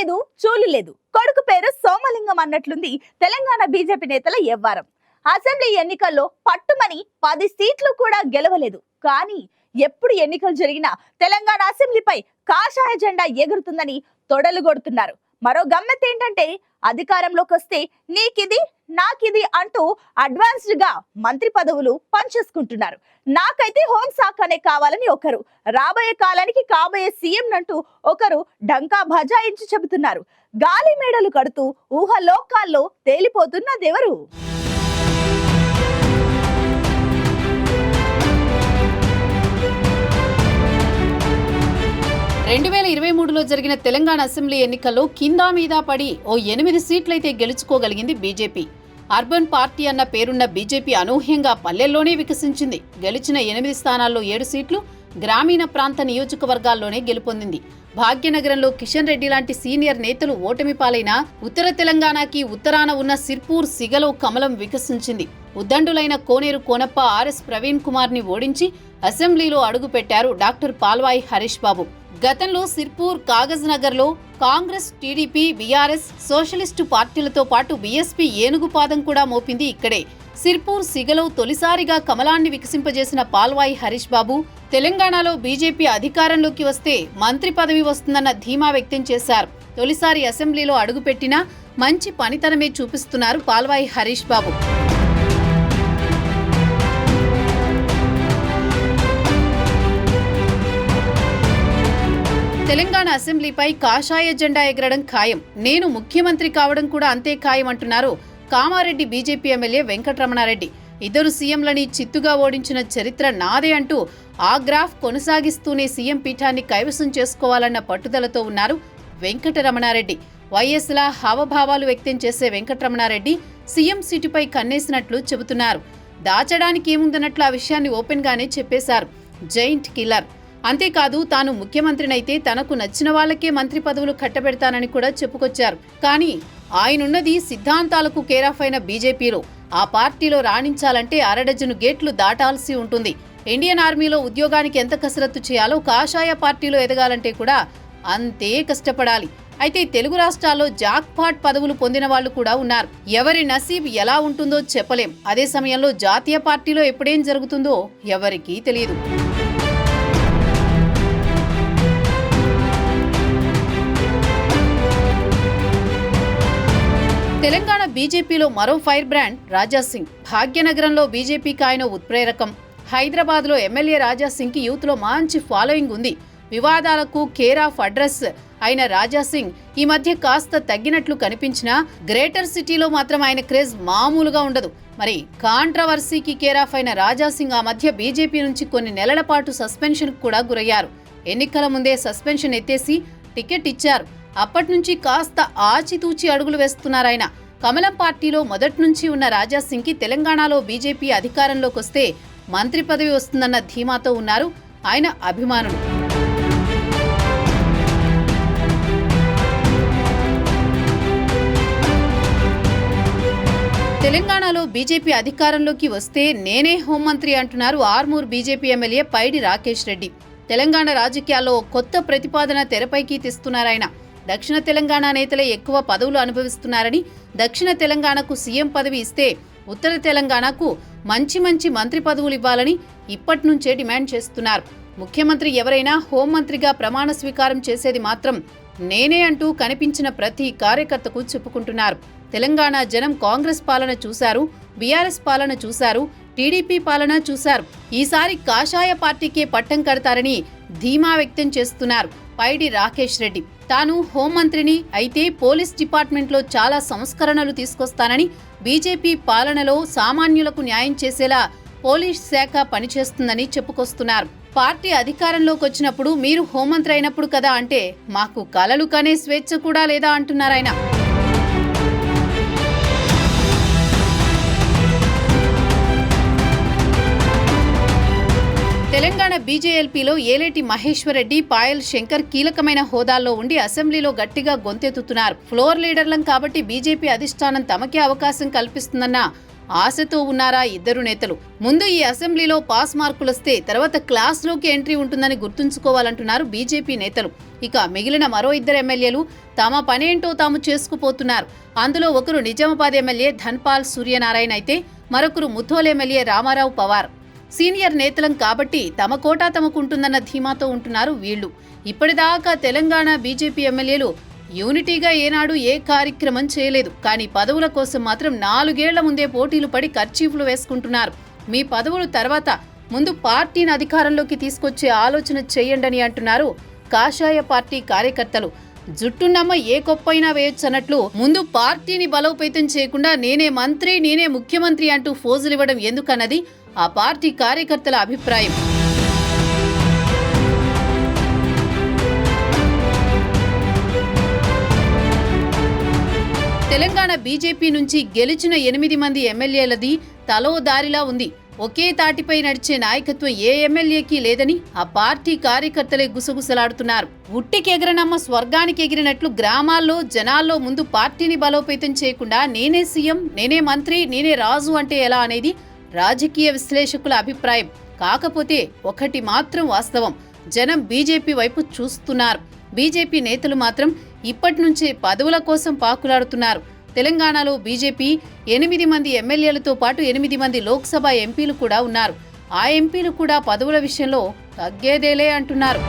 లేదు, చూలు లేదు. కొడుకు పేరు సోమలింగం అన్నట్లుంది తెలంగాణ బీజేపీ నేతల వ్యవహారం. అసెంబ్లీ ఎన్నికల్లో పట్టుమని 10 సీట్లు కూడా గెలవలేదు. కానీ ఎప్పుడు ఎన్నికలు జరిగినా తెలంగాణ అసెంబ్లీపై కాషాయ జెండా ఎగురుతుందని తొడలు కొడుతున్నారు. మరో గమ్మత్ ఏంటంటే అధికారంలోకి వస్తే నీకిది నాకిది అంటూ అడ్వాన్స్డ్ గా మంత్రి పదవులు పంచేసుకుంటున్నారు. నాకైతే హోంశాఖనే కావాలని ఒకరు, రాబోయే కాలానికి కాబోయే సీఎం అంటూ ఒకరు డంకా బజాయించి చెబుతున్నారు. గాలి మేడలు కడుతూ ఊహలోకాల్లో తేలిపోతున్నదెవరు? 2023లో జరిగిన తెలంగాణ అసెంబ్లీ ఎన్నికల్లో కిందా మీద పడి ఓ 8 సీట్లయితే గెలుచుకోగలిగింది బీజేపీ. అర్బన్ పార్టీ అన్న పేరున్న బీజేపీ అనూహ్యంగా పల్లెల్లోనే వికసించింది. గెలిచిన 8 స్థానాల్లో 7 సీట్లు గ్రామీణ ప్రాంత నియోజకవర్గాల్లోనే గెలుపొందింది. భాగ్యనగరంలో కిషన్ రెడ్డి లాంటి సీనియర్ నేతలు ఓటమి పాలైనా ఉత్తర తెలంగాణకి ఉత్తరాన ఉన్న సిర్పూర్ సిగలో కమలం వికసించింది. ఉద్దండులైన కోనేరు కోనప్ప ఆర్ఎస్ ప్రవీణ్ కుమార్ ని ఓడించి అసెంబ్లీలో అడుగుపెట్టారు డాక్టర్ పాల్వాయి హరీష్ బాబు. గతంలో సిర్పూర్, కాగజ్ నగర్ లో కాంగ్రెస్, టీడీపీ, బీఆర్ఎస్, సోషలిస్టు పార్టీలతో పాటు బీఎస్పీ ఏనుగుపాదం కూడా మోపింది ఇక్కడే. సిర్పూర్ సిగలో తొలిసారిగా కమలాన్ని వికసింపజేసిన పాల్వాయి హరీష్ బాబు తెలంగాణలో బీజేపీ అధికారంలోకి వస్తే మంత్రి పదవి వస్తుందన్న ధీమా వ్యక్తం చేశారు. తొలిసారి అసెంబ్లీలో అడుగుపెట్టినా మంచి పనితనమే చూపిస్తున్నారు పాల్వాయి హరీష్ బాబు. తెలంగాణ అసెంబ్లీపై కాషాయ జెండా ఎగరడం ఖాయం, నేను ముఖ్యమంత్రి కావడం కూడా అంతే ఖాయం అంటున్నారు కామారెడ్డి బీజేపీ ఎమ్మెల్యే వెంకటరమణారెడ్డి. ఇద్దరు సీఎంలని చిత్తుగా ఓడించిన చరిత్ర నాదే అంటూ ఆ గ్రాఫ్ కొనసాగిస్తూనే సీఎం పీఠాన్ని కైవసం చేసుకోవాలన్న పట్టుదలతో ఉన్నారు వెంకటరమణారెడ్డి. వైఎస్లా హావభావాలు వ్యక్తం చేసే వెంకటరమణారెడ్డి సీఎం సీటుపై కన్నేసినట్లు చెబుతున్నారు. దాచడానికి ఏముందన్నట్లు ఆ విషయాన్ని ఓపెన్ గానే చెప్పేశారు. Giant killer. అంతేకాదు తాను ముఖ్యమంత్రినైతే తనకు నచ్చిన వాళ్లకే మంత్రి పదవులు కట్టబెడతానని కూడా చెప్పుకొచ్చారు. కానీ ఆయనున్నది సిద్ధాంతాలకు కేరాఫ్ అయిన బీజేపీలో. ఆ పార్టీలో రాణించాలంటే అరడజను గేట్లు దాటాల్సి ఉంటుంది. ఇండియన్ ఆర్మీలో ఉద్యోగానికి ఎంత కసరత్తు చేయాలో కాషాయ పార్టీలో ఎదగాలంటే కూడా అంతే కష్టపడాలి. అయితే తెలుగు రాష్ట్రాల్లో జాక్పాట్ పదవులు పొందిన వాళ్లు కూడా ఉన్నారు. ఎవరి నసీబ్ ఎలా ఉంటుందో చెప్పలేం. అదే సమయంలో జాతీయ పార్టీలో ఎప్పుడేం జరుగుతుందో ఎవరికీ తెలియదు. తెలంగాణ బీజేపీలో మరో ఫైర్ బ్రాండ్ రాజాసింగ్. భాగ్యనగరంలో బీజేపీకి ఆయన ఉత్ప్రేరకం. హైదరాబాద్లో ఎమ్మెల్యే రాజాసింగ్కి యూత్లో మంచి ఫాలోయింగ్ ఉంది. వివాదాలకు కేర్ ఆఫ్ అడ్రస్ అయిన రాజాసింగ్ ఈ మధ్య కాస్త తగ్గినట్లు కనిపించినా గ్రేటర్ సిటీలో మాత్రం ఆయన క్రేజ్ మామూలుగా ఉండదు. మరి కాంట్రవర్సీకి కేర్ ఆఫ్ అయిన రాజాసింగ్ ఆ మధ్య బీజేపీ నుంచి కొన్ని నెలల పాటు సస్పెన్షన్ కూడా గురయ్యారు. ఎన్నికల ముందే సస్పెన్షన్ ఎత్తేసి టికెట్ ఇచ్చారు. అప్పటి నుంచి కాస్త ఆచితూచి అడుగులు వేస్తున్నారాయన. కమలం పార్టీలో మొదటి నుంచి ఉన్న రాజాసింగ్కి తెలంగాణలో బీజేపీ అధికారంలోకి వస్తే మంత్రి పదవి వస్తుందన్న ధీమాతో ఉన్నారు ఆయన అభిమానులు. తెలంగాణలో బీజేపీ అధికారంలోకి వస్తే నేనే హోంమంత్రి అంటున్నారు ఆర్మూర్ బీజేపీ ఎమ్మెల్యే పైడి రాకేష్ రెడ్డి. తెలంగాణ రాజకీయాల్లో కొత్త ప్రతిపాదన తెరపైకి తెస్తున్నారాయన. దక్షిణ తెలంగాణ నేతలే ఎక్కువ పదవులు అనుభవిస్తున్నారని, దక్షిణ తెలంగాణకు సీఎం పదవి ఇస్తే ఉత్తర తెలంగాణకు మంచి మంత్రి పదవులు ఇవ్వాలని ఇప్పటి నుంచే డిమాండ్ చేస్తున్నారు. ముఖ్యమంత్రి ఎవరైనా హోంమంత్రిగా ప్రమాణ స్వీకారం చేసేది మాత్రం నేనే అంటూ కనిపించిన ప్రతి కార్యకర్తకు చెప్పుకుంటున్నారు. తెలంగాణ జనం కాంగ్రెస్ పాలన చూశారు, బీఆర్ఎస్ పాలన చూశారు, టీడీపీ పాలన చూశారు. ఈసారి కాషాయ పార్టీకే పట్టం కడతారని ధీమా వ్యక్తం చేస్తున్నారు పైడి రాకేష్ రెడ్డి. తాను హోంమంత్రిని అయితే పోలీస్ డిపార్ట్మెంట్లో చాలా సంస్కరణలు తీసుకొస్తానని, బీజేపీ పాలనలో సామాన్యులకు న్యాయం చేసేలా పోలీస్ శాఖ పనిచేస్తుందని చెప్పుకొస్తున్నారు. పార్టీ అధికారంలోకి వచ్చినప్పుడు మీరు హోంమంత్రి అయినప్పుడు కదా అంటే మాకు కలలు కనే స్వేచ్ఛ కూడా లేదా అంటున్నారాయన. తెలంగాణ బీజేఎల్పీలో ఏలేటి మహేశ్వర్ రెడ్డి, పాయల్ శంకర్ కీలకమైన హోదాల్లో ఉండి అసెంబ్లీలో గట్టిగా గొంతెత్తుతున్నారు. ఫ్లోర్ లీడర్లం కాబట్టి బీజేపీ అధిష్టానం తమకే అవకాశం కల్పిస్తుందన్న ఆశతో ఉన్నారా ఇద్దరు నేతలు? ముందు ఈ అసెంబ్లీలో పాస్ మార్కులొస్తే తర్వాత క్లాస్లోకి ఎంట్రీ ఉంటుందని గుర్తుంచుకోవాలంటున్నారు బీజేపీ నేతలు. ఇక మిగిలిన మరో ఇద్దరు ఎమ్మెల్యేలు తమ పనేంటో తాము చేసుకుపోతున్నారు. అందులో ఒకరు నిజామాబాద్ ఎమ్మెల్యే ధన్పాల్ సూర్యనారాయణ అయితే మరొకరు ముథోల్ ఎమ్మెల్యే రామారావు పవార్. సీనియర్ నేతలం కాబట్టి తమ కోటా తమకుంటుందన్న ధీమాతో ఉంటున్నారు వీళ్లు. ఇప్పటిదాకా తెలంగాణ బీజేపీ ఎమ్మెల్యేలు యూనిటీగా ఏనాడు ఏ కార్యక్రమం చేయలేదు. కానీ పదవుల కోసం మాత్రం 4 ఏళ్ల ముందే పోటీలు పడి కర్చీఫ్లు వేసుకుంటున్నారు. మీ పదవులు తర్వాత ముందు పార్టీని అధికారంలోకి తీసుకొచ్చే ఆలోచన చేయండని అంటున్నారు కాషాయ పార్టీ కార్యకర్తలు. జుట్టున్నమ్మ ఏ కొప్పైనా వేయొచ్చన్నట్లు ముందు పార్టీని బలోపేతం చేయకుండా నేనే మంత్రి, నేనే ముఖ్యమంత్రి అంటూ ఫోజులివ్వడం ఎందుకన్నది ఆ పార్టీ కార్యకర్తల అభిప్రాయం. తెలంగాణ బీజేపీ నుంచి గెలిచిన 8 మంది ఎమ్మెల్యేలది తలో దారిలా ఉంది. ఒకే తాటిపై నడిచే నాయకత్వం ఏ ఎమ్మెల్యేకి లేదని ఆ పార్టీ కార్యకర్తలే గుసగుసలాడుతున్నారు. ఉట్టికెగరనమ్మ స్వర్గానికి ఎగిరినట్లు గ్రామాల్లో జనాల్లో ముందు పార్టీని బలోపేతం చేయకుండా నేనే సీఎం, నేనే మంత్రి, నేనే రాజు అంటే ఎలా అనేది రాజకీయ విశ్లేషకుల అభిప్రాయం. కాకపోతే ఒకటి మాత్రం వాస్తవం, జనం బీజేపీ వైపు చూస్తున్నారు. బీజేపీ నేతలు మాత్రం ఇప్పటి నుంచే పదవుల కోసం పాకులాడుతున్నారు. తెలంగాణలో బీజేపీ 8 మంది ఎమ్మెల్యేలతో పాటు 8 మంది లోక్సభ ఎంపీలు కూడా ఉన్నారు. ఆ ఎంపీలు కూడా పదవుల విషయంలో తగ్గేదేలే అంటున్నారు.